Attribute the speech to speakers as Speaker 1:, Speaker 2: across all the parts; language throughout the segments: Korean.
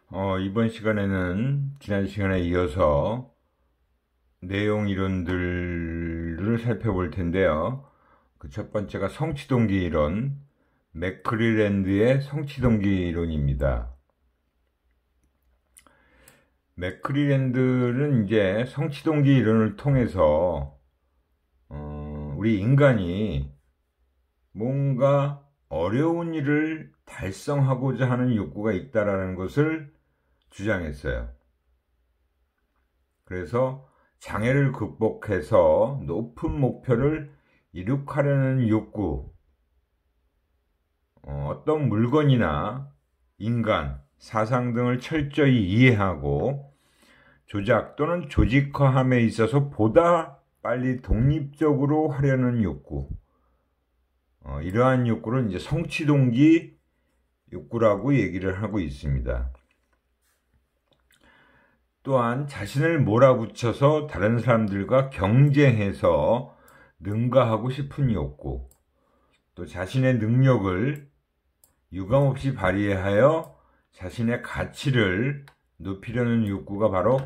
Speaker 1: 이번 시간에는 지난 시간에 이어서 내용 이론들을 살펴볼 텐데요. 그 첫 번째가 성취동기 이론, 맥클리랜드의 성취동기 이론입니다. 맥클리랜드는 이제 성취동기 이론을 통해서 우리 인간이 뭔가 어려운 일을 달성하고자 하는 욕구가 있다라는 것을 주장했어요. 그래서 장애를 극복해서 높은 목표를 이룩하려는 욕구, 어떤 물건이나 인간, 사상 등을 철저히 이해하고 조작 또는 조직화함에 있어서 보다 빨리 독립적으로 하려는 욕구, 이러한 욕구를 이제 성취동기 욕구라고 얘기를 하고 있습니다. 또한 자신을 몰아붙여서 다른 사람들과 경쟁해서 능가하고 싶은 욕구, 또 자신의 능력을 유감없이 발휘하여 자신의 가치를 높이려는 욕구가 바로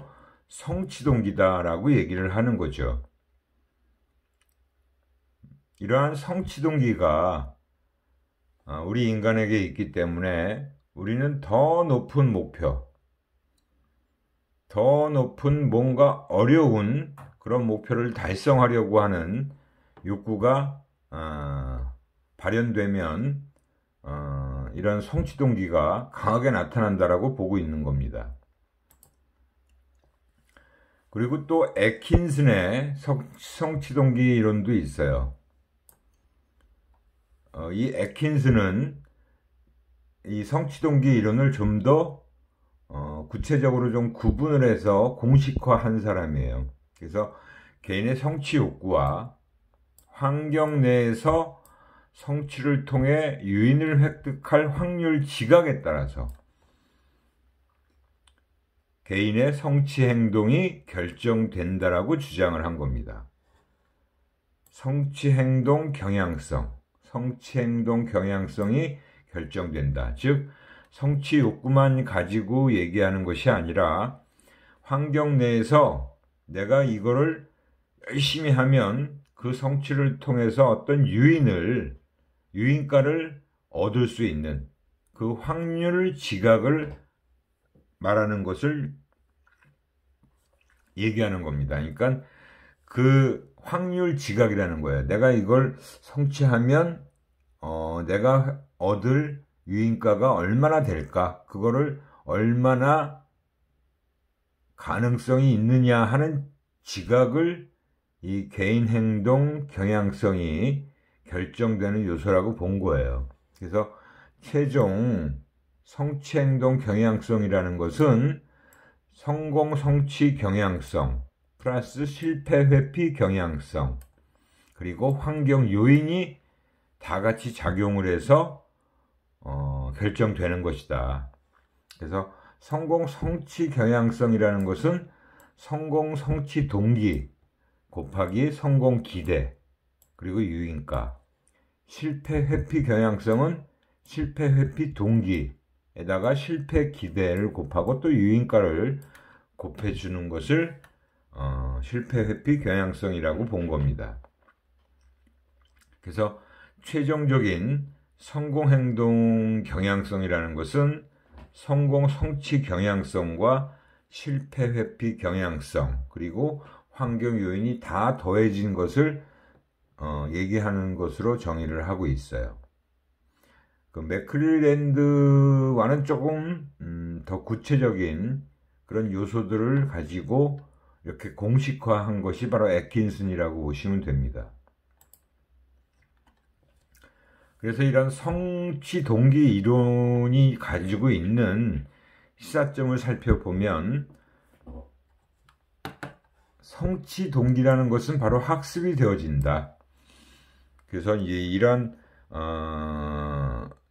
Speaker 1: 성취동기다라고 얘기를 하는 거죠. 이러한 성취동기가 우리 인간에게 있기 때문에 우리는 더 높은 목표, 더 높은 뭔가 어려운 그런 목표를 달성하려고 하는 욕구가 발현되면 이런 성취동기가 강하게 나타난다라고 보고 있는 겁니다. 그리고 또 애킨슨의 성취동기 이론도 있어요. 이 애킨슨은 이 성취동기 이론을 좀 더 구체적으로 좀 구분을 해서 공식화한 사람이에요. 그래서 개인의 성취 욕구와 환경 내에서 성취를 통해 유인을 획득할 확률 지각에 따라서 개인의 성취 행동이 결정된다라고 주장을 한 겁니다. 성취 행동 경향성, 성취 행동 경향성이 결정된다. 즉 성취 욕구만 가지고 얘기하는 것이 아니라 환경 내에서 내가 이거를 열심히 하면 그 성취를 통해서 어떤 유인가를 얻을 수 있는 그 확률 지각을 말하는 것을 얘기하는 겁니다. 그러니까 그 확률 지각이라는 거예요. 내가 이걸 성취하면 내가 얻을 유인가가 얼마나 될까? 그거를 얼마나 가능성이 있느냐 하는 지각을 이 개인 행동 경향성이 결정되는 요소라고 본 거예요. 그래서 최종 성취 행동 경향성이라는 것은 성공 성취 경향성 플러스 실패 회피 경향성 그리고 환경 요인이 다 같이 작용을 해서 결정되는 것이다. 그래서 성공 성취 경향성이라는 것은 성공 성취 동기 곱하기 성공 기대 그리고 유인가, 실패 회피 경향성은 실패 회피 동기에다가 실패 기대를 곱하고 또 유인가를 곱해주는 것을 실패 회피 경향성이라고 본 겁니다. 그래서 최종적인 성공 행동 경향성이라는 것은 성공 성취 경향성과 실패 회피 경향성 그리고 환경 요인이 다 더해진 것을 얘기하는 것으로 정의를 하고 있어요. 그 맥클리랜드와는 조금 더 구체적인 그런 요소들을 가지고 이렇게 공식화한 것이 바로 애킨슨이라고 보시면 됩니다. 그래서 이런 성취 동기 이론이 가지고 있는 시사점을 살펴보면 성취 동기라는 것은 바로 학습이 되어진다. 그래서 이런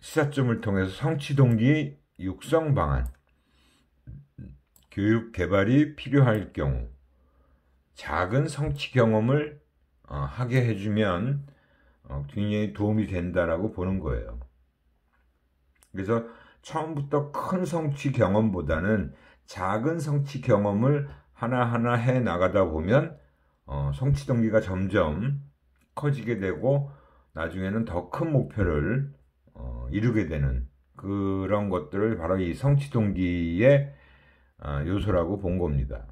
Speaker 1: 시사점을 통해서 성취 동기 육성 방안, 교육 개발이 필요할 경우 작은 성취 경험을 하게 해주면 굉장히 도움이 된다라고 보는 거예요. 그래서 처음부터 큰 성취 경험보다는 작은 성취 경험을 하나하나 해 나가다 보면 성취 동기가 점점 커지게 되고 나중에는 더 큰 목표를 이루게 되는 그런 것들을 바로 이 성취 동기의 요소라고 본 겁니다.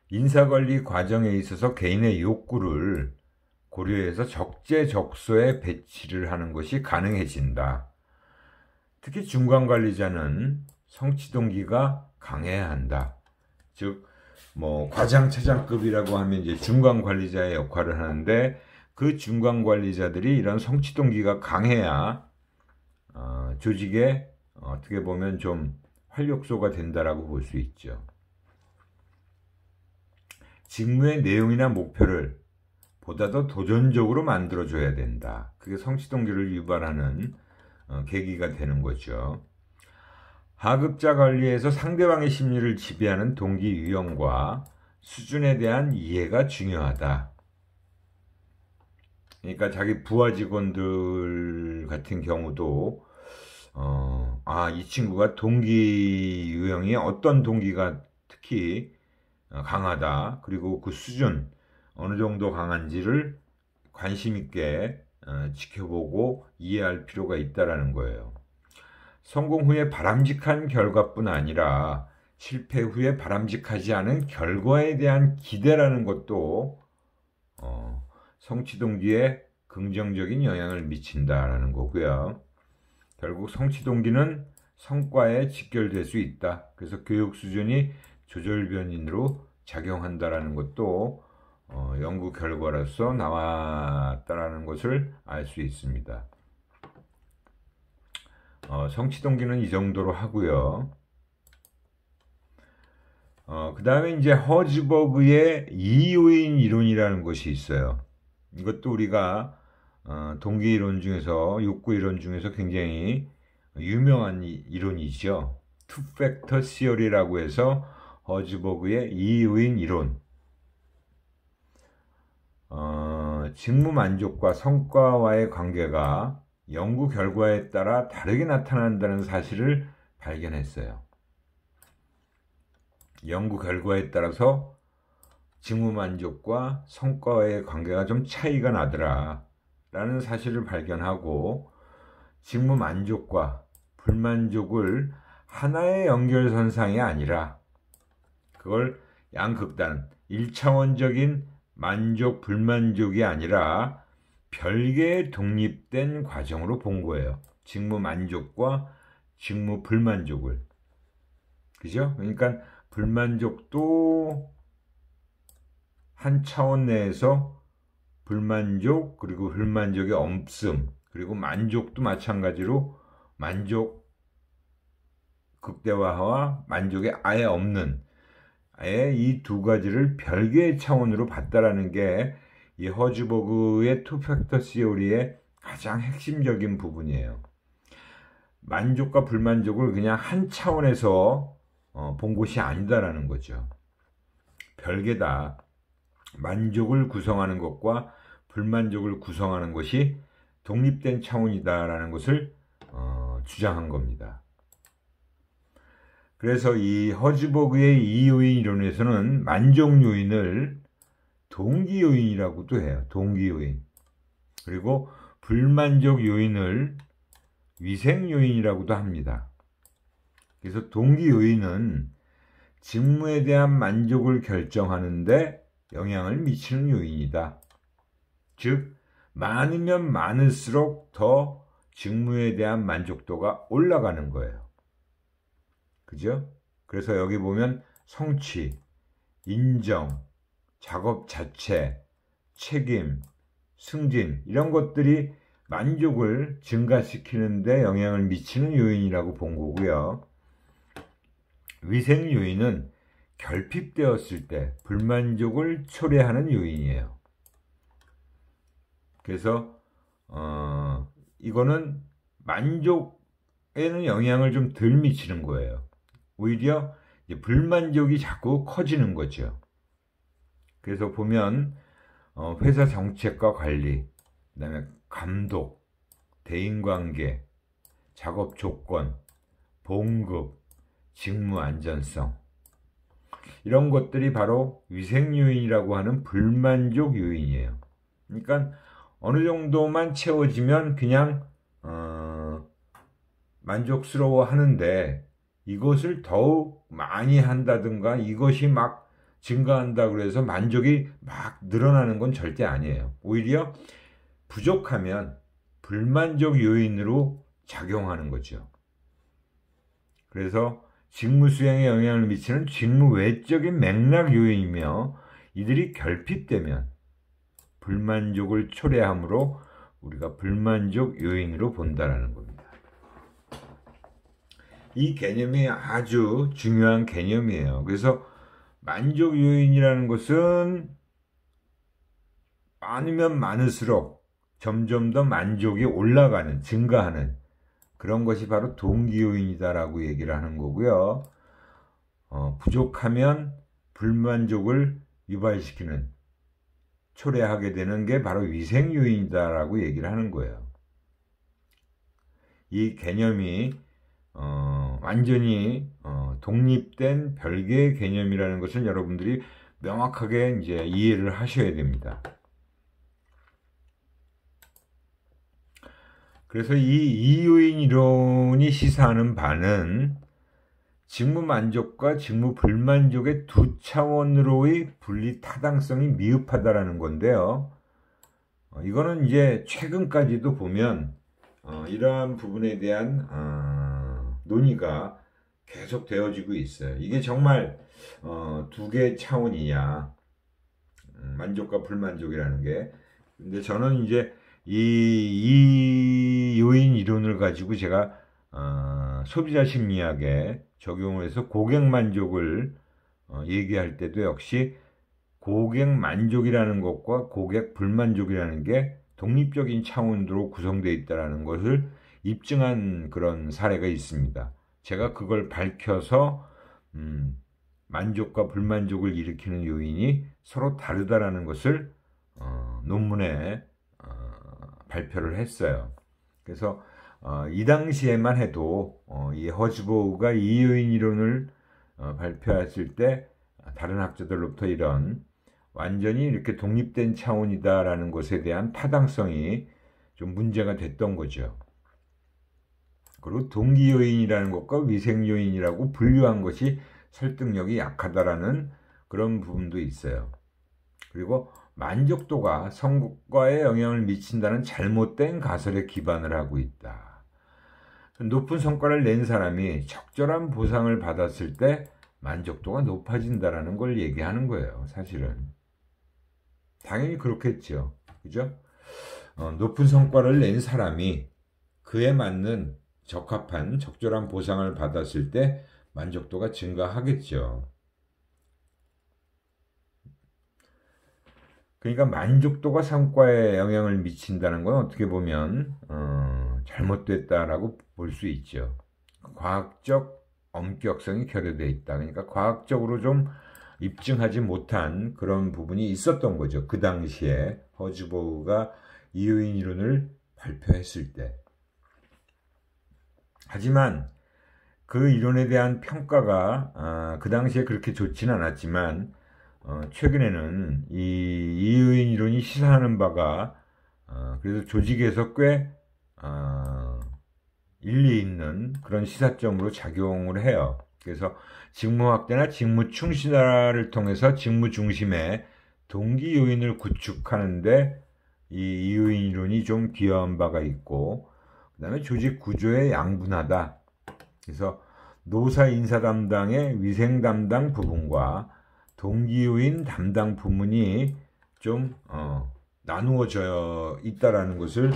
Speaker 1: 인사관리 과정에 있어서 개인의 욕구를 고려해서 적재적소에 배치를 하는 것이 가능해진다. 특히 중간관리자는 성취 동기가 강해야 한다. 즉, 과장, 차장급이라고 하면 이제 중간관리자의 역할을 하는데 그 중간관리자들이 이런 성취 동기가 강해야 조직에 어떻게 보면 좀 활력소가 된다라고 볼 수 있죠. 직무의 내용이나 목표를 보다 더 도전적으로 만들어줘야 된다. 그게 성취 동기를 유발하는 계기가 되는 거죠. 하급자 관리에서 상대방의 심리를 지배하는 동기 유형과 수준에 대한 이해가 중요하다. 그러니까 자기 부하 직원들 같은 경우도 이 친구가 동기 유형이 어떤 동기가 특히 강하다. 그리고 그 수준 어느 정도 강한지를 관심 있게 지켜보고 이해할 필요가 있다라는 거예요. 성공 후에 바람직한 결과뿐 아니라 실패 후에 바람직하지 않은 결과에 대한 기대라는 것도 성취 동기에 긍정적인 영향을 미친다라는 거고요. 결국 성취 동기는 성과에 직결될 수 있다. 그래서 교육 수준이 조절 변인으로 작용한다라는 것도 연구 결과로서 나왔다라는 것을 알 수 있습니다. 성취 동기는 이 정도로 하고요. 그 다음에 이제 허즈버그의 2요인 이론이라는 것이 있어요. 이것도 우리가 동기 이론 중에서, 욕구 이론 중에서 굉장히 유명한 이론이죠. 투 팩터 시어리라고 해서 허즈버그의 2요인 이론. 직무 만족과 성과와의 관계가 연구 결과에 따라 다르게 나타난다는 사실을 발견했어요. 연구 결과에 따라서 직무 만족과 성과와의 관계가 좀 차이가 나더라 라는 사실을 발견하고, 직무 만족과 불만족을 하나의 연결선상이 아니라 그걸 양극단, 1차원적인 만족, 불만족이 아니라 별개의 독립된 과정으로 본 거예요. 직무 만족과 직무 불만족을. 그죠? 그러니까 불만족도 한 차원 내에서 불만족, 그리고 불만족의 없음, 그리고 만족도 마찬가지로 만족 극대화와 만족이 아예 없는, 아예 이 두 가지를 별개의 차원으로 봤다라는 게 이 허즈버그의 투 팩터 시어리의 가장 핵심적인 부분이에요. 만족과 불만족을 그냥 한 차원에서 본 것이 아니다라는 거죠. 별개다. 만족을 구성하는 것과 불만족을 구성하는 것이 독립된 차원이다라는 것을 주장한 겁니다. 그래서 이 허즈버그의 2요인 이론에서는 만족 요인을 동기 요인이라고도 해요. 동기 요인. 그리고 불만족 요인을 위생 요인이라고도 합니다. 그래서 동기 요인은 직무에 대한 만족을 결정하는데 영향을 미치는 요인이다. 즉, 많으면 많을수록 더 직무에 대한 만족도가 올라가는 거예요. 그죠? 그래서 여기 보면 성취, 인정, 작업 자체, 책임, 승진, 이런 것들이 만족을 증가시키는데 영향을 미치는 요인이라고 본 거고요. 위생 요인은 결핍되었을 때 불만족을 초래하는 요인이에요. 그래서 이거는 만족에는 영향을 좀 덜 미치는 거예요. 오히려 이제 불만족이 자꾸 커지는 거죠. 그래서 보면 회사 정책과 관리, 그다음에 감독, 대인관계, 작업 조건, 봉급, 직무 안전성, 이런 것들이 바로 위생 요인이라고 하는 불만족 요인이에요. 그러니까 어느 정도만 채워지면 그냥 만족스러워 하는데, 이것을 더욱 많이 한다든가 이것이 막 증가한다 그래서 만족이 막 늘어나는 건 절대 아니에요. 오히려 부족하면 불만족 요인으로 작용하는 거죠. 그래서 직무 수행에 영향을 미치는 직무 외적인 맥락 요인이며, 이들이 결핍되면 불만족을 초래하므로 우리가 불만족 요인으로 본다라는 겁니다. 이 개념이 아주 중요한 개념이에요. 그래서 만족 요인이라는 것은 많으면 많을수록 점점 더 만족이 올라가는, 증가하는 그런 것이 바로 동기 요인이다라고 얘기를 하는 거고요. 부족하면 불만족을 유발시키는, 초래하게 되는 게 바로 위생 요인이다라고 얘기를 하는 거예요. 이 개념이 완전히 독립된 별개의 개념이라는 것을 여러분들이 명확하게 이제 이해를 하셔야 됩니다. 그래서 이 요인 이론이 시사하는 바는 직무 만족과 직무 불만족의 두 차원으로의 분리 타당성이 미흡하다라는 건데요. 이거는 이제 최근까지도 보면 이러한 부분에 대한 논의가 계속 되어지고 있어요. 이게 정말 두 개의 차원이냐, 만족과 불만족이라는 게. 근데 저는 이제 이 요인 이론을 가지고 제가 소비자 심리학에 적용을 해서 고객 만족을 얘기할 때도 역시 고객 만족이라는 것과 고객 불만족이라는 게 독립적인 차원으로 구성되어 있다는 것을 입증한 그런 사례가 있습니다. 제가 그걸 밝혀서 만족과 불만족을 일으키는 요인이 서로 다르다라는 것을 논문에 발표를 했어요. 그래서 이 당시에만 해도 이 허즈보우가 이 요인 이론을 발표했을 때 다른 학자들로부터 이런 완전히 이렇게 독립된 차원이다라는 것에 대한 타당성이 좀 문제가 됐던 거죠. 그리고 동기 요인이라는 것과 위생 요인이라고 분류한 것이 설득력이 약하다라는 그런 부분도 있어요. 그리고 만족도가 성과에 영향을 미친다는 잘못된 가설에 기반을 하고 있다. 높은 성과를 낸 사람이 적절한 보상을 받았을 때 만족도가 높아진다라는 걸 얘기하는 거예요. 사실은 당연히 그렇겠죠. 그죠? 높은 성과를 낸 사람이 그에 맞는 적합한 적절한 보상을 받았을 때 만족도가 증가하겠죠. 그러니까 만족도가 성과에 영향을 미친다는 건 어떻게 보면 잘못됐다라고 볼 수 있죠. 과학적 엄격성이 결여되어 있다. 그러니까 과학적으로 좀 입증하지 못한 그런 부분이 있었던 거죠. 그 당시에 허즈보우가 이 요인 이론을 발표했을 때. 하지만 그 이론에 대한 평가가 그 당시에 그렇게 좋지는 않았지만 최근에는 이 요인 이론이 시사하는 바가 그래도 조직에서 꽤 일리 있는 그런 시사점으로 작용을 해요. 그래서 직무 확대나 직무 충실화를 통해서 직무 중심의 동기 요인을 구축하는데 이 요인 이론이 좀 기여한 바가 있고, 그 다음에 조직 구조의 양분하다. 그래서 노사 인사 담당의 위생 담당 부분과 동기 요인 담당 부문이 좀 나누어져 있다라는 것을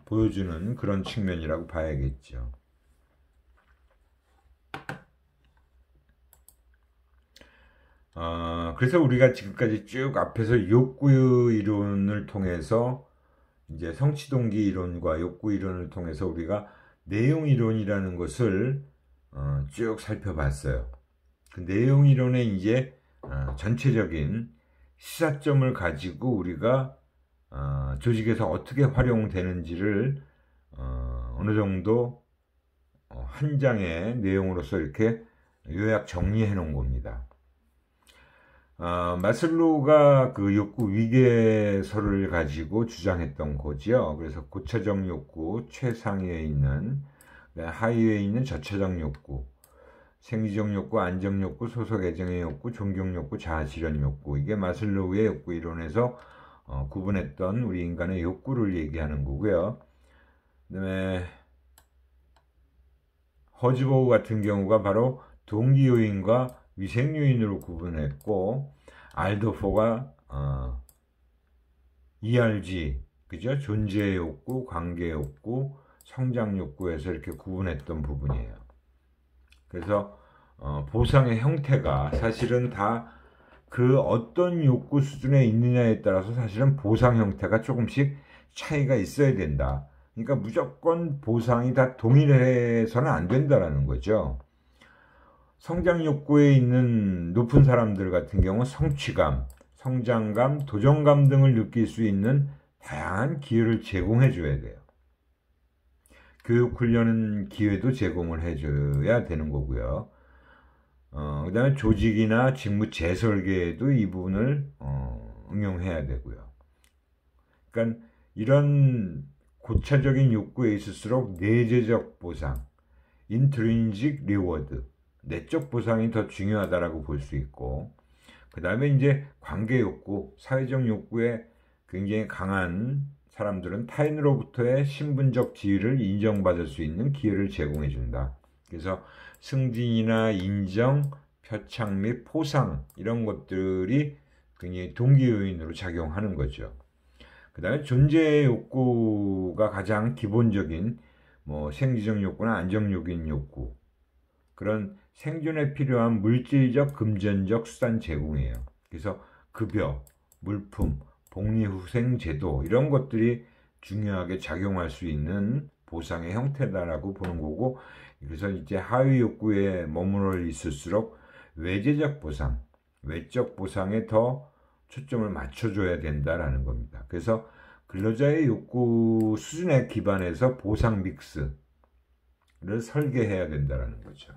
Speaker 1: 보여주는 그런 측면이라고 봐야겠죠. 그래서 우리가 지금까지 쭉 앞에서 욕구 이론을 통해서 이제 성취 동기 이론과 욕구 이론을 통해서 우리가 내용 이론이라는 것을 쭉 살펴봤어요. 그 내용 이론의 이제 전체적인 시사점을 가지고 우리가 조직에서 어떻게 활용되는지를 어느 정도 한 장의 내용으로서 이렇게 요약 정리해 놓은 겁니다. 마슬로우가 그 욕구 위계설을 가지고 주장했던 거지요. 그래서 고차적 욕구 최상위에 있는, 하위에 있는 저차적 욕구, 생리적 욕구, 안정 욕구, 소속 애정의 욕구, 존경 욕구, 자아 실현 욕구, 이게 마슬로우의 욕구 이론에서 구분했던 우리 인간의 욕구를 얘기하는 거고요. 그다음에 허즈버그 같은 경우가 바로 동기 요인과 위생 요인으로 구분했고, 알도포가 ERG, 그죠? 존재 욕구, 관계 욕구, 성장 욕구에서 이렇게 구분했던 부분이에요. 그래서 보상의 형태가 사실은 다 그 어떤 욕구 수준에 있느냐에 따라서 사실은 보상 형태가 조금씩 차이가 있어야 된다. 그러니까 무조건 보상이 다 동일해서는 안 된다라는 거죠. 성장 욕구에 있는 높은 사람들 같은 경우 성취감, 성장감, 도전감 등을 느낄 수 있는 다양한 기회를 제공해 줘야 돼요. 교육 훈련 기회도 제공을 해줘야 되는 거고요. 그 다음에 조직이나 직무 재설계에도 이 부분을 응용해야 되고요. 그러니까 이런 고차적인 욕구에 있을수록 내재적 보상, intrinsic reward, 내적 보상이 더 중요하다라고 볼 수 있고, 그 다음에 이제 관계 욕구, 사회적 욕구에 굉장히 강한 사람들은 타인으로부터의 신분적 지위를 인정받을 수 있는 기회를 제공해 준다. 그래서 승진이나 인정, 표창 및 포상 이런 것들이 굉장히 동기 요인으로 작용하는 거죠. 그 다음에 존재 욕구가 가장 기본적인 생리적 욕구나 안정적인 욕구, 그런 생존에 필요한 물질적, 금전적 수단 제공이에요. 그래서 급여, 물품, 복리후생제도 이런 것들이 중요하게 작용할 수 있는 보상의 형태다라고 보는 거고, 그래서 이제 하위 욕구에 머물러 있을수록 외재적 보상, 외적 보상에 더 초점을 맞춰줘야 된다라는 겁니다. 그래서 근로자의 욕구 수준에 기반해서 보상 믹스를 설계해야 된다라는 거죠.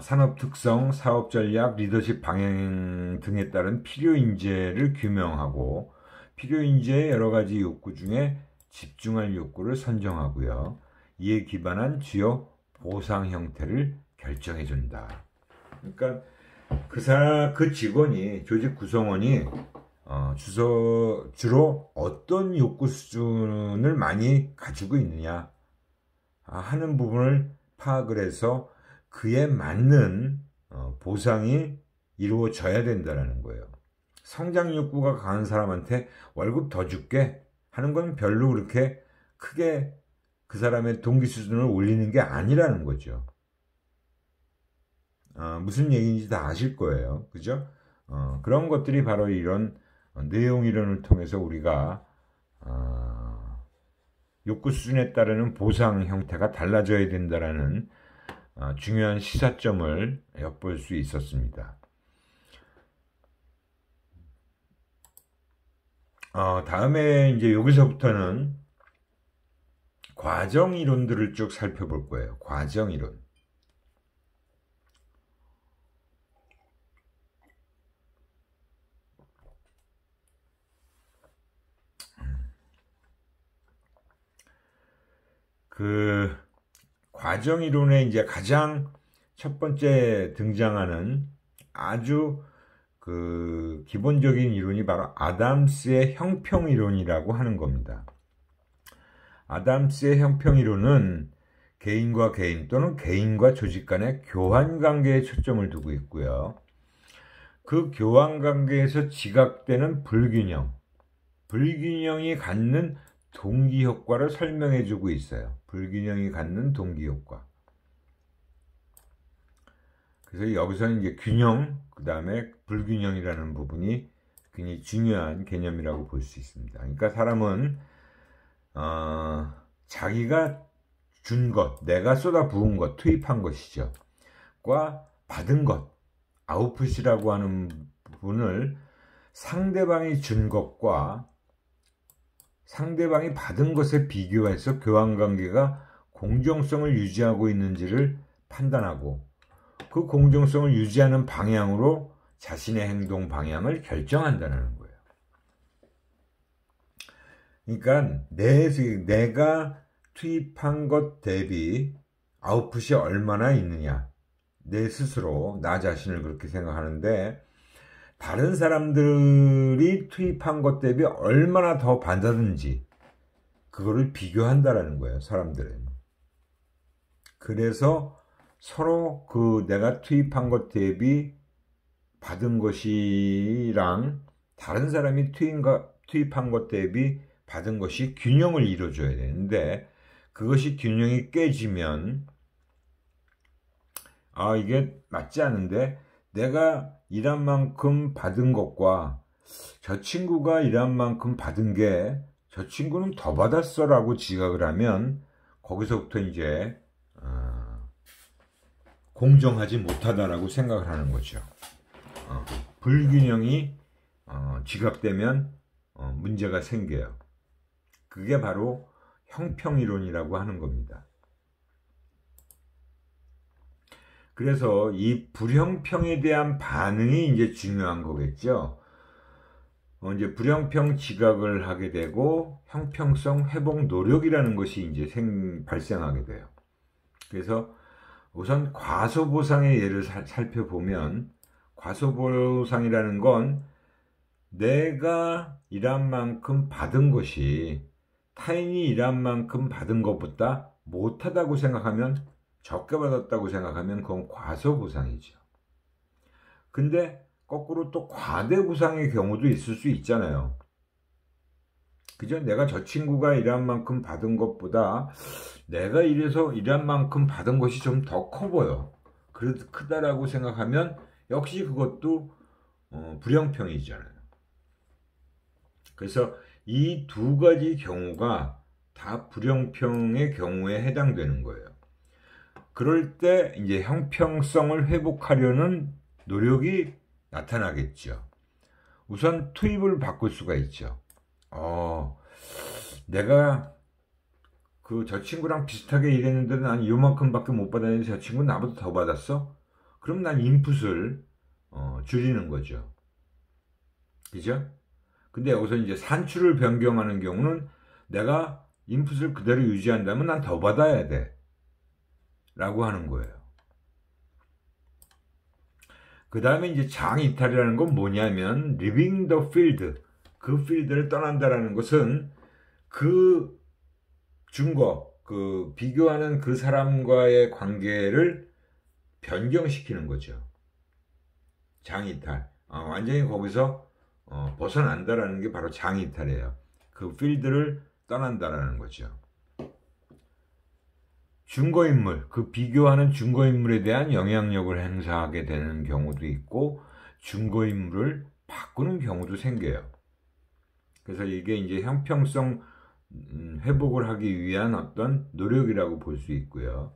Speaker 1: 산업 특성, 사업 전략, 리더십 방향 등에 따른 필요 인재를 규명하고, 필요 인재의 여러 가지 욕구 중에 집중할 욕구를 선정하고요. 이에 기반한 주요 보상 형태를 결정해 준다. 그러니까 그 직원이, 조직 구성원이 주로 어떤 욕구 수준을 많이 가지고 있느냐 하는 부분을 파악을 해서 그에 맞는 보상이 이루어져야 된다는 거예요. 성장 욕구가 강한 사람한테 월급 더 줄게 하는 건 별로 그렇게 크게 그 사람의 동기 수준을 올리는 게 아니라는 거죠. 무슨 얘기인지 다 아실 거예요. 그죠? 그런 것들이 바로 이런 내용 이론을 통해서 우리가 욕구 수준에 따르는 보상 형태가 달라져야 된다라는 중요한 시사점을 엿볼 수 있었습니다. 다음에 이제 여기서부터는 과정 이론들을 쭉 살펴볼 거예요. 과정 이론. 그 과정 이론에 이제 가장 첫 번째 등장하는 아주 그 기본적인 이론이 바로 아담스의 형평 이론이라고 하는 겁니다. 아담스의 형평 이론은 개인과 개인 또는 개인과 조직 간의 교환 관계에 초점을 두고 있고요. 그 교환 관계에서 지각되는 불균형이 갖는 동기 효과를 설명해 주고 있어요. 불균형이 갖는 동기 효과. 그래서 여기서는 이제 균형, 그 다음에 불균형이라는 부분이 굉장히 중요한 개념이라고 볼 수 있습니다. 그러니까 사람은 자기가 준 것, 내가 쏟아 부은 것, 투입한 것이죠. 과 받은 것, 아웃풋이라고 하는 부분을 상대방이 준 것과 상대방이 받은 것에 비교해서 교환관계가 공정성을 유지하고 있는지를 판단하고 그 공정성을 유지하는 방향으로 자신의 행동 방향을 결정한다는 거예요. 그러니까 내가 투입한 것 대비 아웃풋이 얼마나 있느냐, 내 스스로 나 자신을 그렇게 생각하는데 다른 사람들이 투입한 것 대비 얼마나 더 받았는지 그거를 비교한다라는 거예요. 사람들은. 그래서 서로 그 내가 투입한 것 대비 받은 것이랑 다른 사람이 투입한 것 대비 받은 것이 균형을 이루어줘야 되는데 그것이 균형이 깨지면 이게 맞지 않은데 내가 일한 만큼 받은 것과 저 친구가 일한 만큼 받은 게 저 친구는 더 받았어 라고 지각을 하면 거기서부터 이제 공정하지 못하다라고 생각을 하는 거죠. 불균형이 지각되면 문제가 생겨요. 그게 바로 형평이론이라고 하는 겁니다. 그래서 이 불형평에 대한 반응이 이제 중요한 거겠죠. 이제 불형평 지각을 하게 되고 형평성 회복 노력이라는 것이 이제 발생하게 돼요. 그래서 우선 과소보상의 예를 살펴보면 과소보상이라는 건 내가 일한 만큼 받은 것이 타인이 일한 만큼 받은 것보다 못하다고 생각하면 적게 받았다고 생각하면 그건 과소보상이죠. 근데 거꾸로 또 과대보상의 경우도 있을 수 있잖아요. 그죠? 내가 저 친구가 일한 만큼 받은 것보다 내가 일한 만큼 받은 것이 좀 더 커 보여. 그래도 크다라고 생각하면 역시 그것도 불형평이잖아요. 그래서 이 두 가지 경우가 다 불형평의 경우에 해당되는 거예요. 그럴 때 이제 형평성을 회복하려는 노력이 나타나겠죠. 우선 투입을 바꿀 수가 있죠. 내가 저 친구랑 비슷하게 일했는데 난 요만큼밖에 못 받았는데 저 친구는 나보다 더 받았어? 그럼 난 인풋을 줄이는 거죠. 그죠? 근데 여기서 이제 산출을 변경하는 경우는 내가 인풋을 그대로 유지한다면 난 더 받아야 돼. 라고 하는 거예요. 그 다음에 이제 장이탈이라는 건 뭐냐면 leaving the field, 그 필드를 떠난다라는 것은 그 증거, 그 비교하는 그 사람과의 관계를 변경시키는 거죠. 장이탈. 완전히 거기서 벗어난다라는 게 바로 장이탈이에요. 그 필드를 떠난다라는 거죠. 증거인물, 그 비교하는 증거인물에 대한 영향력을 행사하게 되는 경우도 있고 증거인물을 바꾸는 경우도 생겨요. 그래서 이게 이제 형평성 회복을 하기 위한 어떤 노력이라고 볼 수 있고요.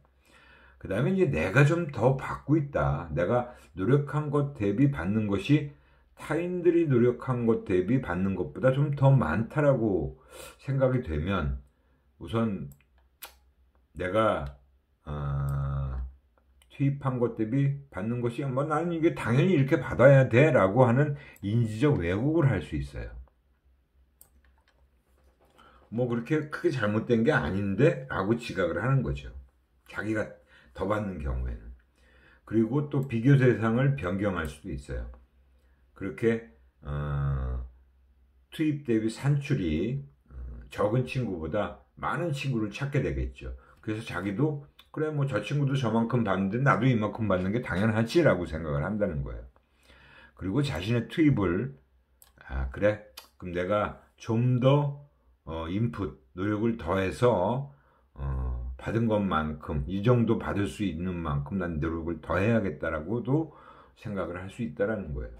Speaker 1: 그 다음에 이제 내가 좀 더 받고 있다. 내가 노력한 것 대비 받는 것이 타인들이 노력한 것 대비 받는 것보다 좀 더 많다라고 생각이 되면 우선 내가 투입한 것 대비 받는 것이 나는 이게 당연히 이렇게 받아야 돼 라고 하는 인지적 왜곡을 할 수 있어요. 그렇게 크게 잘못된 게 아닌데 라고 지각을 하는 거죠. 자기가 더 받는 경우에는. 그리고 또 비교 대상을 변경할 수도 있어요. 그렇게 투입 대비 산출이 적은 친구보다 많은 친구를 찾게 되겠죠. 그래서 자기도 그래 저 친구도 저만큼 받는데 나도 이만큼 받는 게 당연하지 라고 생각을 한다는 거예요. 그리고 자신의 투입을 그래 그럼 내가 좀 더 인풋 노력을 더해서 받은 것만큼 이 정도 받을 수 있는 만큼 난 노력을 더 해야겠다라고도 생각을 할 수 있다라는 거예요.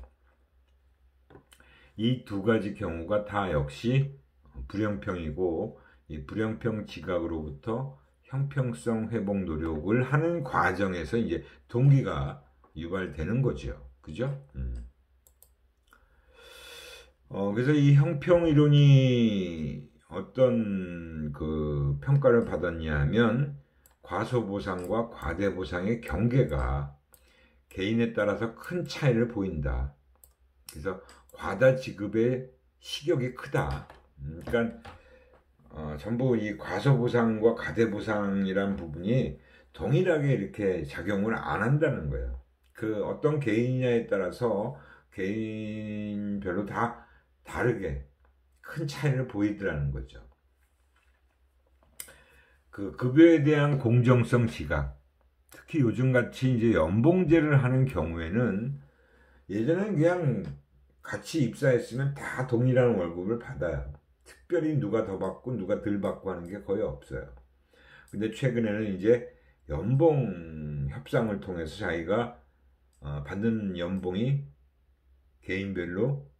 Speaker 1: 이 두 가지 경우가 다 역시 불형평이고 이 불형평 지각으로부터 형평성 회복 노력을 하는 과정에서 이제 동기가 유발되는 거죠. 그죠? 그래서 이 형평 이론이 어떤 그 평가를 받았냐 하면 과소보상과 과대보상의 경계가 개인에 따라서 큰 차이를 보인다. 그래서 과다 지급의 시격이 크다. 그러니까 전부 이 과소보상과 과대보상이란 부분이 동일하게 이렇게 작용을 안 한다는 거예요. 그 어떤 개인냐에 따라서 개인별로 다 다르게 큰 차이를 보이더라는 거죠. 그 급여에 대한 공정성 지각, 특히 요즘같이 이제 연봉제를 하는 경우에는 예전에는 그냥 같이 입사했으면 다 동일한 월급을 받아요. 특별히 누가 더 받고 누가 덜 받고 하는 게 거의 없어요. 근데 최근에는 이제 연봉 협상을 통해서 자기가 받는 연봉이 개인별로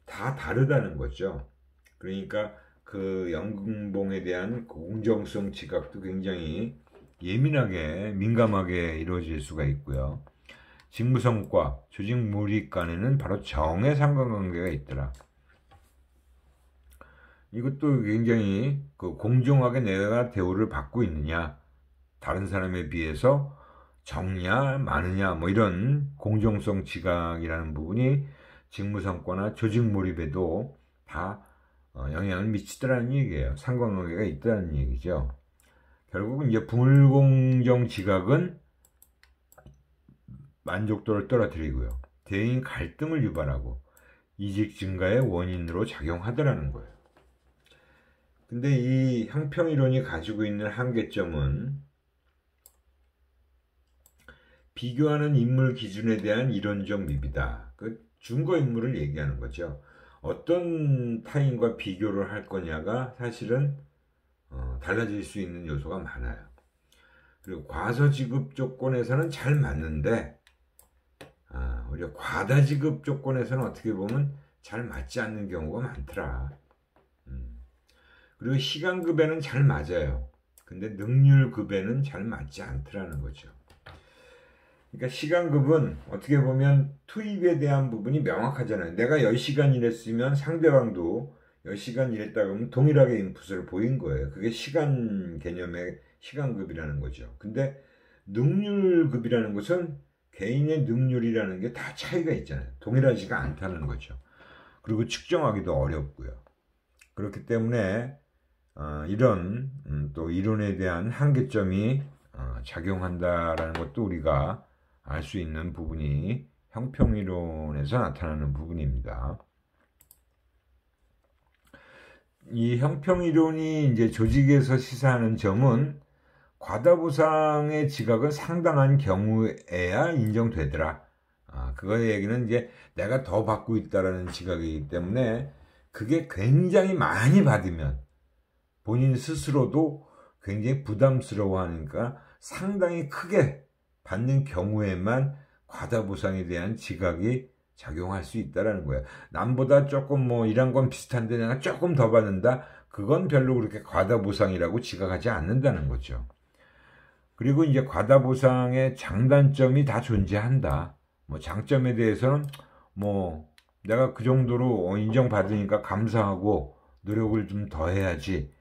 Speaker 1: 다 다르다는 거죠. 그러니까 그 연봉에 대한 공정성 지각도 굉장히 예민하게 민감하게 이루어질 수가 있고요. 직무성과 조직 몰입 간에는 바로 정의 상관관계가 있더라. 이것도 굉장히 그 공정하게 내가 대우를 받고 있느냐, 다른 사람에 비해서 적냐 많으냐 뭐 이런 공정성 지각이라는 부분이 직무성과나 조직 몰입에도 다 영향을 미치더라는 얘기예요. 상관관계가 있다는 얘기죠. 결국은 이제 불공정 지각은 만족도를 떨어뜨리고요. 대인 갈등을 유발하고 이직 증가의 원인으로 작용하더라는 거예요. 근데 이 형평이론이 가지고 있는 한계점은 비교하는 인물 기준에 대한 이론적 미비다. 그 증거인물을 얘기하는 거죠. 어떤 타인과 비교를 할 거냐가 사실은 달라질 수 있는 요소가 많아요. 그리고 과소지급 조건에서는 잘 맞는데 오히려 과다지급 조건에서는 어떻게 보면 잘 맞지 않는 경우가 많더라. 그리고 시간급에는 잘 맞아요. 근데 능률급에는 잘 맞지 않더라는 거죠. 그러니까 시간급은 어떻게 보면 투입에 대한 부분이 명확하잖아요. 내가 10시간 일했으면 상대방도 10시간 일했다 그러면 동일하게 인풋을 보인 거예요. 그게 시간 개념의 시간급이라는 거죠. 근데 능률급이라는 것은 개인의 능률이라는 게 다 차이가 있잖아요. 동일하지가 않다는 거죠. 그리고 측정하기도 어렵고요. 그렇기 때문에 이런 또 이론에 대한 한계점이 작용한다라는 것도 우리가 알 수 있는 부분이 형평이론에서 나타나는 부분입니다. 이 형평이론이 이제 조직에서 시사하는 점은 과다보상의 지각은 상당한 경우에야 인정되더라. 그거의 얘기는 이제 내가 더 받고 있다라는 지각이기 때문에 그게 굉장히 많이 받으면 본인 스스로도 굉장히 부담스러워하니까 상당히 크게 받는 경우에만 과다보상에 대한 지각이 작용할 수 있다는 거예요. 남보다 조금 뭐 이런 건 비슷한데 내가 조금 더 받는다? 그건 별로 그렇게 과다보상이라고 지각하지 않는다는 거죠. 그리고 이제 과다보상의 장단점이 다 존재한다. 뭐 장점에 대해서는 뭐 내가 그 정도로 인정받으니까 감사하고 노력을 좀 더 해야지.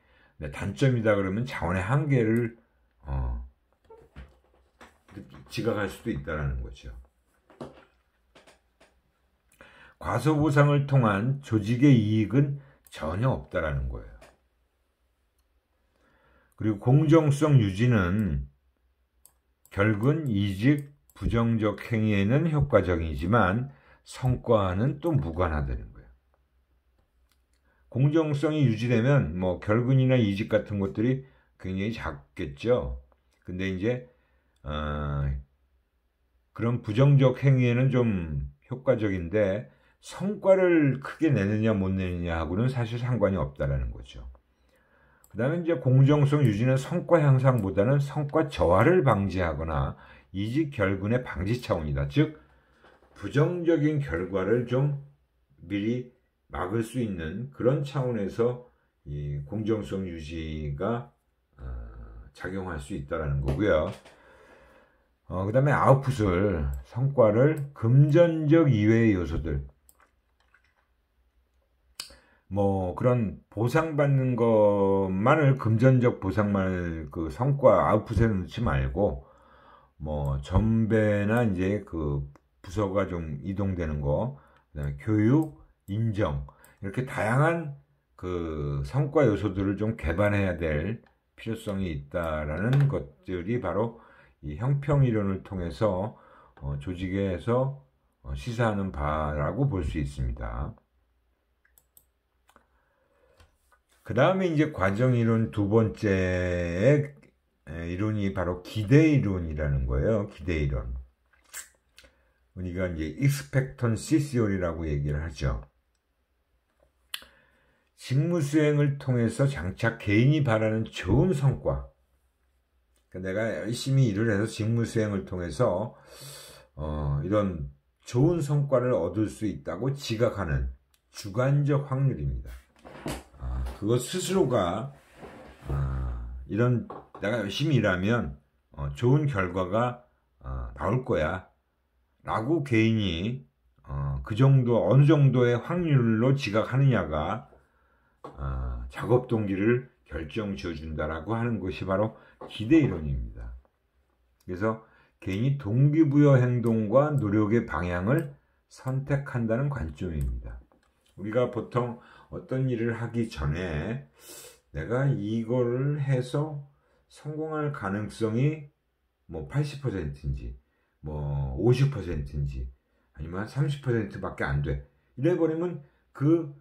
Speaker 1: 단점이다 그러면 자원의 한계를 지각할 수도 있다는 거죠. 과소보상을 통한 조직의 이익은 전혀 없다라는 거예요. 그리고 공정성 유지는 결국은 이직 부정적 행위에는 효과적이지만 성과와는 또 무관하다는 거예요. 공정성이 유지되면 뭐 결근이나 이직 같은 것들이 굉장히 작겠죠. 근데 이제 그런 부정적 행위에는 좀 효과적인데 성과를 크게 내느냐 못 내느냐 하고는 사실 상관이 없다라는 거죠. 그 다음에 이제 공정성 유지는 성과 향상보다는 성과 저하를 방지하거나 이직 결근의 방지 차원이다. 즉 부정적인 결과를 좀 미리 막을 수 있는 그런 차원에서 이 공정성 유지가 작용할 수 있다는 거고요. 그 다음에 아웃풋을 성과를 금전적 이외의 요소들 뭐 그런 보상받는 것만을 금전적 보상만 그 성과 아웃풋에 넣지 말고 뭐 전배나 이제 그 부서가 좀 이동되는 거, 그다음에 교육, 인정 이렇게 다양한 그 성과 요소들을 좀 개발해야 될 필요성이 있다라는 것들이 바로 이 형평 이론을 통해서 조직에서 시사하는 바라고 볼 수 있습니다. 그 다음에 이제 과정 이론 두 번째 이론이 바로 기대 이론이라는 거예요. 기대 이론. 우리가 이제 expectancy theory라고 얘기를 하죠. 직무 수행을 통해서 장차 개인이 바라는 좋은 성과. 그러니까 내가 열심히 일을 해서 직무 수행을 통해서 이런 좋은 성과를 얻을 수 있다고 지각하는 주관적 확률입니다. 그것 스스로가 이런 내가 열심히 일하면 좋은 결과가 나올 거야 라고 개인이 그 정도 어느 정도의 확률로 지각하느냐가 작업 동기를 결정 지어준다라고 하는 것이 바로 기대 이론입니다. 그래서 개인이 동기부여 행동과 노력의 방향을 선택한다는 관점입니다. 우리가 보통 어떤 일을 하기 전에 내가 이거를 해서 성공할 가능성이 뭐 80%인지 뭐 50%인지 아니면 한 30%밖에 안 돼. 이래버리면 그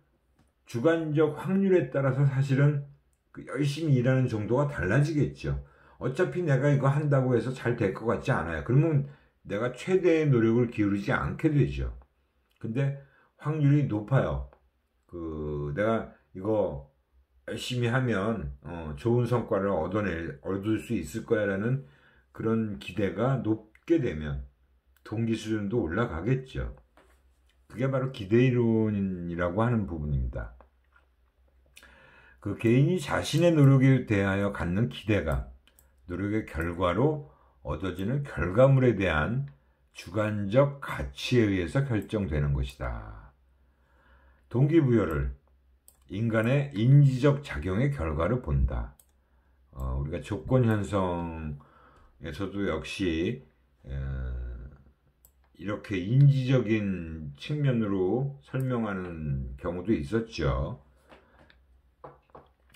Speaker 1: 주관적 확률에 따라서 사실은 그 열심히 일하는 정도가 달라지겠죠. 어차피 내가 이거 한다고 해서 잘 될 것 같지 않아요. 그러면 내가 최대의 노력을 기울이지 않게 되죠. 근데 확률이 높아요. 내가 이거 열심히 하면 좋은 성과를 얻을 수 있을 거야 라는 그런 기대가 높게 되면 동기 수준도 올라가겠죠. 그게 바로 기대 이론이라고 하는 부분입니다. 그 개인이 자신의 노력에 대하여 갖는 기대가 노력의 결과로 얻어지는 결과물에 대한 주관적 가치에 의해서 결정되는 것이다. 동기부여를 인간의 인지적 작용의 결과로 본다. 우리가 조건 현성에서도 역시 이렇게 인지적인 측면으로 설명하는 경우도 있었죠.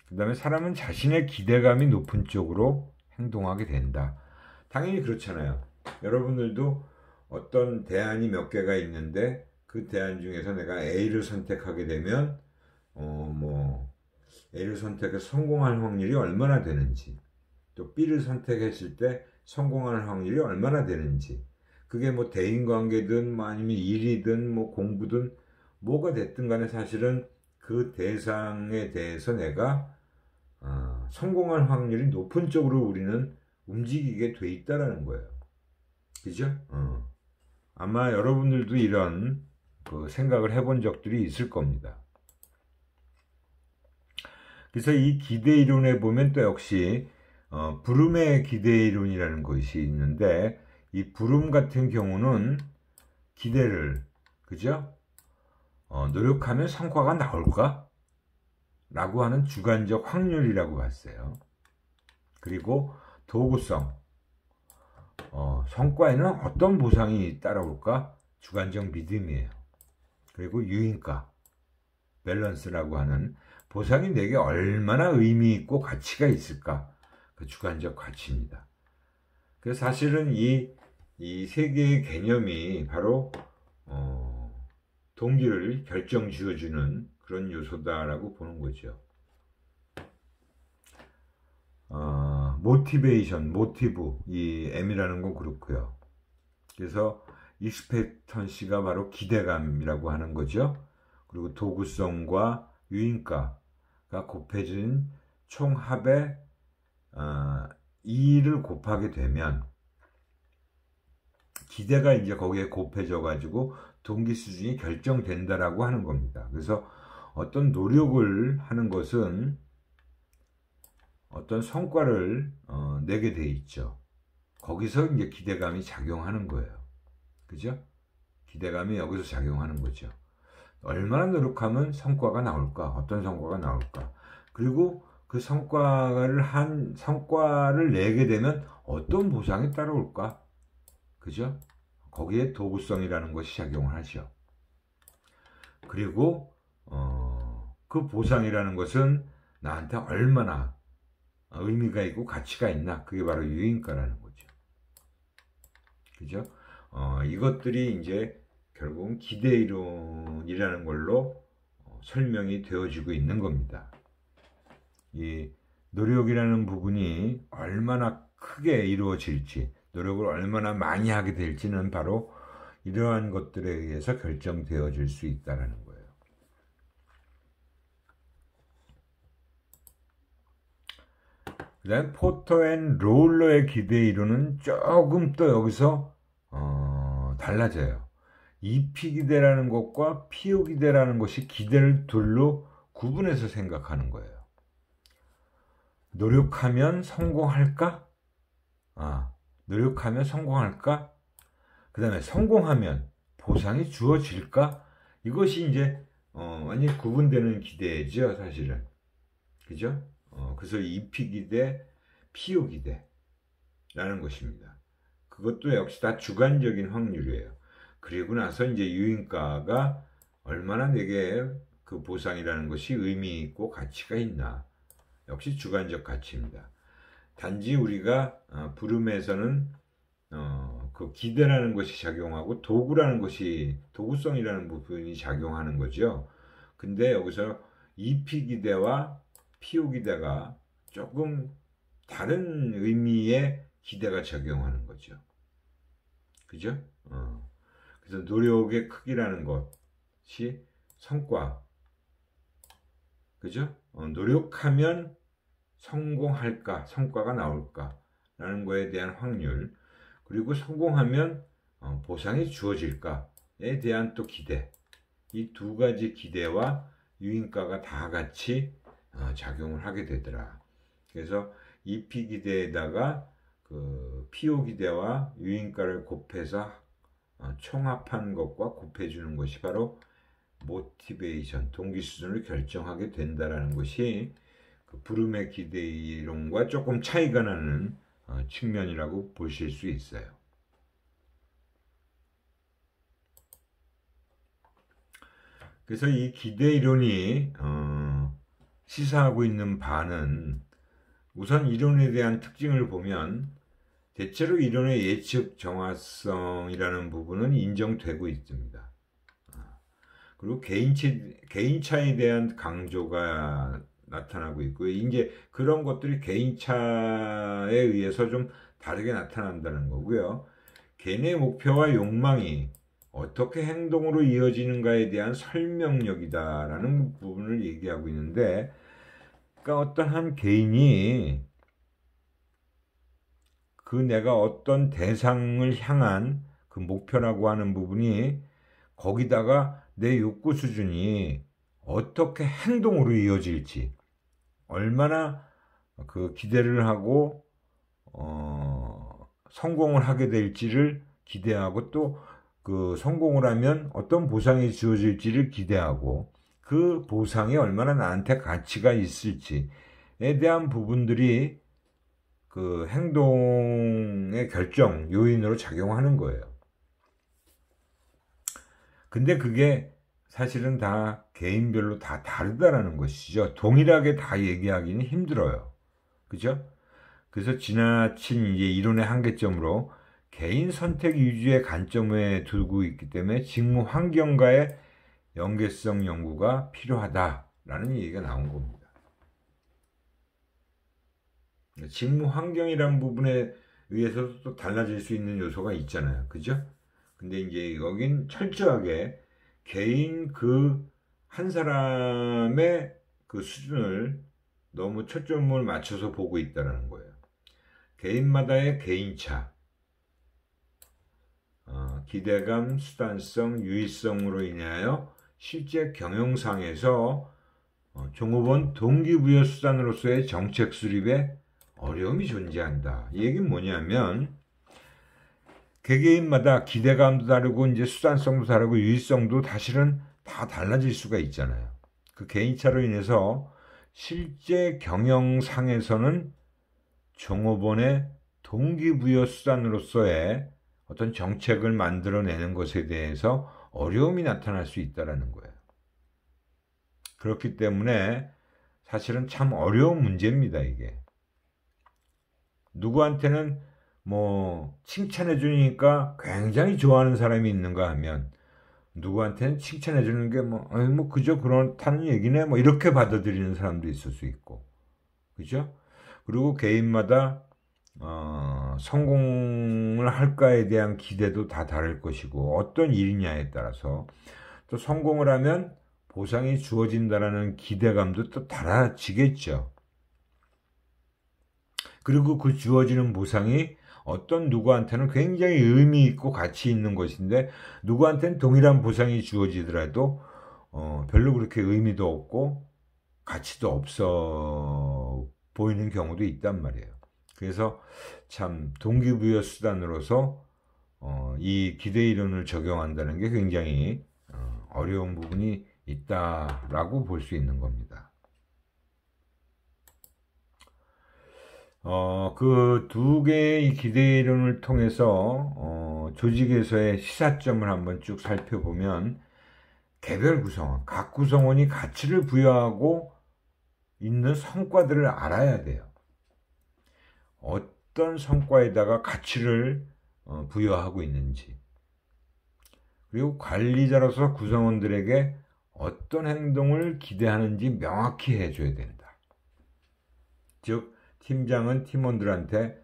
Speaker 1: 그 다음에 사람은 자신의 기대감이 높은 쪽으로 행동하게 된다. 당연히 그렇잖아요. 여러분들도 어떤 대안이 몇 개가 있는데 그 대안 중에서 내가 A를 선택하게 되면 A를 선택해서 성공할 확률이 얼마나 되는지, 또 B를 선택했을 때 성공할 확률이 얼마나 되는지, 그게 뭐 대인관계든 뭐 아니면 일이든 뭐 공부든 뭐가 됐든 간에 사실은 그 대상에 대해서 내가 성공할 확률이 높은 쪽으로 우리는 움직이게 돼 있다라는 거예요. 그죠? 아마 여러분들도 이런 그 생각을 해본 적들이 있을 겁니다. 그래서 이 기대 이론에 보면 또 역시 브룸의 기대 이론이라는 것이 있는데, 이 브룸 같은 경우는 기대를, 그죠? 노력하면 성과가 나올까? 라고 하는 주관적 확률이라고 봤어요. 그리고 도구성, 성과에는 어떤 보상이 따라올까? 주관적 믿음이에요. 그리고 유인가, 밸런스라고 하는 보상이 내게 얼마나 의미 있고 가치가 있을까? 그 주관적 가치입니다. 그래서 사실은 이 세 개의 개념이 바로 동기를 결정 지어주는 그런 요소다라고 보는 거죠. 모티베이션, 모티브, 이 M이라는 건 그렇고요. 그래서 익스펙턴시가 바로 기대감이라고 하는 거죠. 그리고 도구성과 유인가가 곱해진 총합의 2를 곱하게 되면 기대가 이제 거기에 곱해져 가지고 동기 수준이 결정된다라고 하는 겁니다. 그래서 어떤 노력을 하는 것은 어떤 성과를 내게 돼 있죠. 거기서 이제 기대감이 작용하는 거예요. 그죠? 기대감이 여기서 작용하는 거죠. 얼마나 노력하면 성과가 나올까? 어떤 성과가 나올까? 그리고 그 성과를 내게 되면 어떤 보상이 따라올까? 그죠? 거기에 도구성이라는 것이 작용을 하죠. 그리고 그 보상이라는 것은 나한테 얼마나 의미가 있고 가치가 있나? 그게 바로 유인가라는 거죠. 그죠? 이것들이 이제 결국은 기대이론이라는 걸로 설명이 되어지고 있는 겁니다. 이 노력이라는 부분이 얼마나 크게 이루어질지, 노력을 얼마나 많이 하게 될지는 바로 이러한 것들에 의해서 결정되어질 수 있다는 거예요. 그 다음에 포터 앤 롤러의 기대 이론은 조금 또 여기서 달라져요. EP 기대라는 것과 PO 기대라는 것이 기대를 둘로 구분해서 생각하는 거예요. 노력하면 성공할까? 노력하면 성공할까? 그 다음에 성공하면 보상이 주어질까? 이것이 이제 완전히 구분되는 기대죠, 사실은. 그죠? 그래서 EP 기대, PO 기대라는 것입니다. 그것도 역시 다 주관적인 확률이에요. 그리고 나서 이제 유인가가 얼마나 내게 그 보상이라는 것이 의미 있고 가치가 있나. 역시 주관적 가치입니다. 단지 우리가 부름에서는 그 기대라는 것이 작용하고 도구라는 것이 도구성이라는 부분이 작용하는 거죠. 근데 여기서 EP 기대와 PO 기대가 조금 다른 의미의 기대가 작용하는 거죠. 그죠? 그래서 노력의 크기라는 것이 성과. 그죠? 노력하면 성공할까? 성과가 나올까? 라는 거에 대한 확률. 그리고 성공하면 보상이 주어질까에 대한 또 기대. 이 두 가지 기대와 유인가가 다 같이 작용을 하게 되더라. 그래서 EP 기대에다가 그 PO 기대와 유인가를 곱해서 총합한 것과 곱해주는 것이 바로 모티베이션, 동기 수준을 결정하게 된다라는 것이 그 부름의 기대 이론과 조금 차이가 나는 측면이라고 보실 수 있어요. 그래서 이 기대 이론이 시사하고 있는 바는 우선 이론에 대한 특징을 보면 대체로 이론의 예측 정확성이라는 부분은 인정되고 있습니다. 그리고 개인차에 대한 강조가 나타나고 있고요. 이제 그런 것들이 개인차에 의해서 좀 다르게 나타난다는 거고요. 개인의 목표와 욕망이 어떻게 행동으로 이어지는가에 대한 설명력이다라는 부분을 얘기하고 있는데, 그러니까 어떤 한 개인이 그 내가 어떤 대상을 향한 그 목표라고 하는 부분이 거기다가 내 욕구 수준이 어떻게 행동으로 이어질지, 얼마나 그 기대를 하고 성공을 하게 될지를 기대하고, 또 그 성공을 하면 어떤 보상이 주어질지를 기대하고, 그 보상이 얼마나 나한테 가치가 있을지에 대한 부분들이 그 행동의 결정 요인으로 작용하는 거예요. 근데 그게 사실은 다 개인별로 다 다르다라는 것이죠. 동일하게 다 얘기하기는 힘들어요. 그죠? 그래서 지나친 이제 이론의 한계점으로 개인 선택 위주의 관점에 두고 있기 때문에 직무 환경과의 연계성 연구가 필요하다라는 얘기가 나온 겁니다. 직무 환경이라는 부분에 의해서도 또 달라질 수 있는 요소가 있잖아요. 그죠? 근데 이제 여긴 철저하게 개인 그 한 사람의 그 수준을 너무 초점을 맞춰서 보고 있다는 거예요. 개인마다의 개인차, 기대감, 수단성, 유의성으로 인하여 실제 경영상에서 종업원 동기부여 수단으로서의 정책 수립에 어려움이 존재한다. 이 얘기는 뭐냐면 개개인마다 기대감도 다르고 이제 수단성도 다르고 유의성도 사실은 다 달라질 수가 있잖아요. 그 개인차로 인해서 실제 경영상에서는 종업원의 동기부여 수단으로서의 어떤 정책을 만들어내는 것에 대해서 어려움이 나타날 수 있다는 거예요. 그렇기 때문에 사실은 참 어려운 문제입니다, 이게. 누구한테는 뭐 칭찬해 주니까 굉장히 좋아하는 사람이 있는가 하면 누구한테는 칭찬해 주는 게 뭐 그저 그렇다는 얘기네 뭐 이렇게 받아들이는 사람도 있을 수 있고, 그죠? 그리고 개인마다 성공을 할까에 대한 기대도 다 다를 것이고, 어떤 일이냐에 따라서 또 성공을 하면 보상이 주어진다라는 기대감도 또 달라지겠죠. 그리고 그 주어지는 보상이 어떤 누구한테는 굉장히 의미 있고 가치 있는 것인데, 누구한테는 동일한 보상이 주어지더라도 별로 그렇게 의미도 없고 가치도 없어 보이는 경우도 있단 말이에요. 그래서 참 동기부여 수단으로서 이 기대 이론을 적용한다는 게 굉장히 어려운 부분이 있다라고 볼 수 있는 겁니다. 그 두 개의 기대 이론을 통해서 조직에서의 시사점을 한번 쭉 살펴보면, 개별 구성원, 각 구성원이 가치를 부여하고 있는 성과들을 알아야 돼요. 어떤 성과에다가 가치를 부여하고 있는지, 그리고 관리자로서 구성원들에게 어떤 행동을 기대하는지 명확히 해줘야 된다. 즉 팀장은 팀원들한테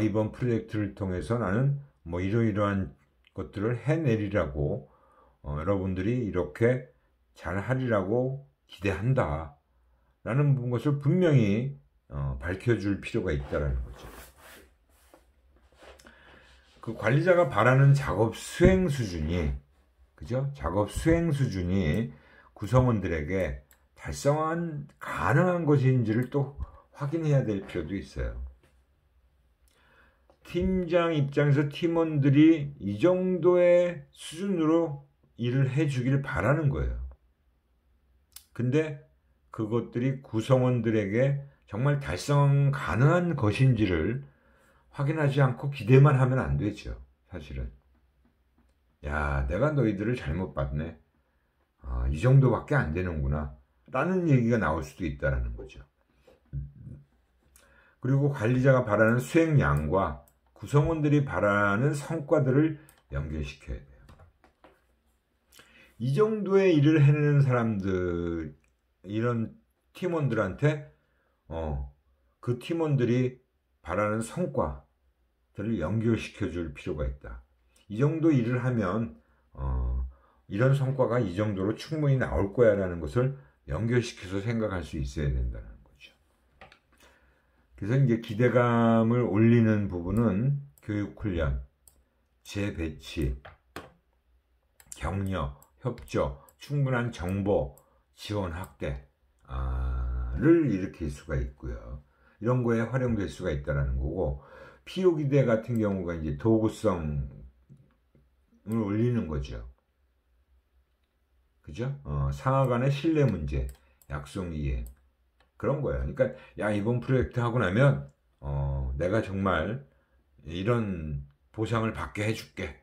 Speaker 1: 이번 프로젝트를 통해서 나는 뭐 이러이러한 것들을 해내리라고, 여러분들이 이렇게 잘 하리라고 기대한다 라는 것을 분명히 밝혀줄 필요가 있다는 거죠. 그 관리자가 바라는 작업 수행 수준이, 그죠? 작업 수행 수준이 구성원들에게 달성한 가능한 것인지를 또 확인해야 될 필요도 있어요. 팀장 입장에서 팀원들이 이 정도의 수준으로 일을 해주길 바라는 거예요. 근데 그것들이 구성원들에게 정말 달성 가능한 것인지를 확인하지 않고 기대만 하면 안 되죠. 사실은 야, 내가 너희들을 잘못 봤네, 이 정도밖에 안 되는구나 라는 얘기가 나올 수도 있다는 거죠. 그리고 관리자가 바라는 수행량과 구성원들이 바라는 성과들을 연결시켜야 돼요. 이 정도의 일을 해내는 사람들, 이런 팀원들한테 그 팀원들이 바라는 성과들을 연결시켜 줄 필요가 있다. 이 정도 일을 하면 이런 성과가 이 정도로 충분히 나올 거야 라는 것을 연결시켜서 생각할 수 있어야 된다는 거죠. 그래서 이제 기대감을 올리는 부분은 교육훈련, 재배치, 격려, 협조, 충분한 정보, 지원 확대를 일으킬 수가 있고요. 이런 거에 활용될 수가 있다는 거고, 피요 기대 같은 경우가 이제 도구성을 올리는 거죠. 그죠? 상하 간의 신뢰 문제, 약속 이행, 그런 거예요. 그러니까 야, 이번 프로젝트 하고 나면 내가 정말 이런 보상을 받게 해줄게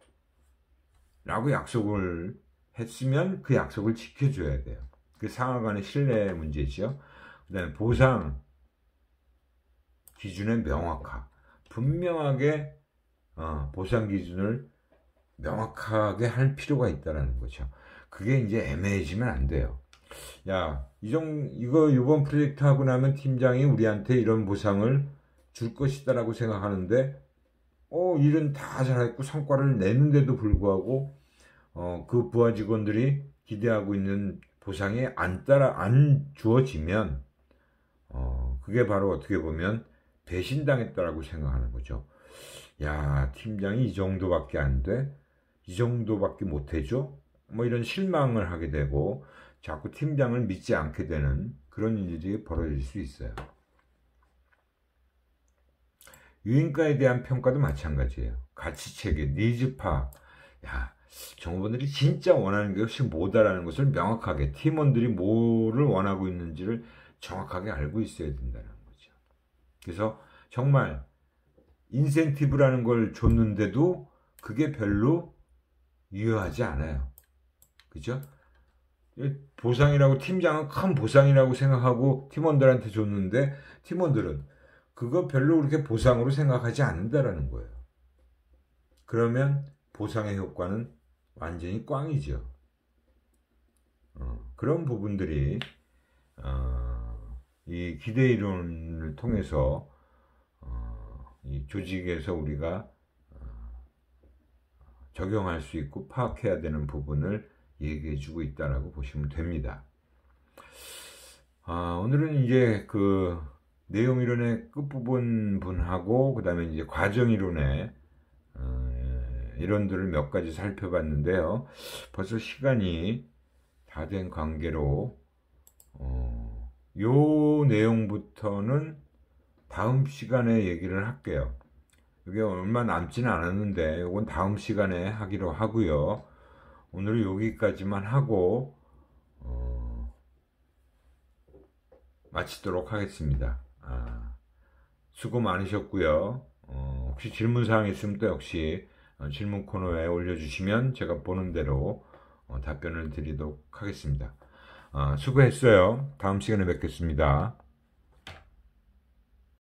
Speaker 1: 라고 약속을 했으면 그 약속을 지켜줘야 돼요. 그 상하 간의 신뢰 문제죠. 그 다음에 보상 기준의 명확화, 분명하게 보상 기준을 명확하게 할 필요가 있다는 거죠. 그게 이제 애매해지면 안 돼요. 야, 이거 이번 프로젝트 하고 나면 팀장이 우리한테 이런 보상을 줄 것이다라고 생각하는데, 일은 다 잘했고 성과를 내는데도 불구하고 그 부하 직원들이 기대하고 있는 보상이 안 주어지면 그게 바로 어떻게 보면 배신당했다라고 생각하는 거죠. 야, 팀장이 이 정도밖에 안 돼? 이 정도밖에 못 해줘? 뭐 이런 실망을 하게 되고 자꾸 팀장을 믿지 않게 되는 그런 일이 벌어질 수 있어요. 유인가에 대한 평가도 마찬가지예요. 가치체계, 니즈 파악. 야, 정보분들이 진짜 원하는 것이 뭐다라는 것을 명확하게 팀원들이 뭐를 원하고 있는지를 정확하게 알고 있어야 된다는 거죠. 그래서 정말 인센티브라는 걸 줬는데도 그게 별로 유효하지 않아요. 그죠? 보상이라고 팀장은 큰 보상이라고 생각하고 팀원들한테 줬는데 팀원들은 그거 별로 그렇게 보상으로 생각하지 않는다라는 거예요. 그러면 보상의 효과는 완전히 꽝이죠. 그런 부분들이 이 기대 이론을 통해서 이 조직에서 우리가 적용할 수 있고 파악해야 되는 부분을 얘기해 주고 있다라고 보시면 됩니다. 오늘은 이제 그 내용 이론의 끝부분 분하고 그 다음에 이제 과정 이론의 이론들을 몇 가지 살펴봤는데요. 벌써 시간이 다 된 관계로 요 내용부터는 다음 시간에 얘기를 할게요. 이게 얼마 남지는 않았는데 이건 다음 시간에 하기로 하고요. 오늘은 여기까지만 하고 마치도록 하겠습니다. 수고 많으셨고요. 혹시 질문사항 있으면 또 역시 질문 코너에 올려주시면 제가 보는 대로 답변을 드리도록 하겠습니다. 수고했어요. 다음 시간에 뵙겠습니다.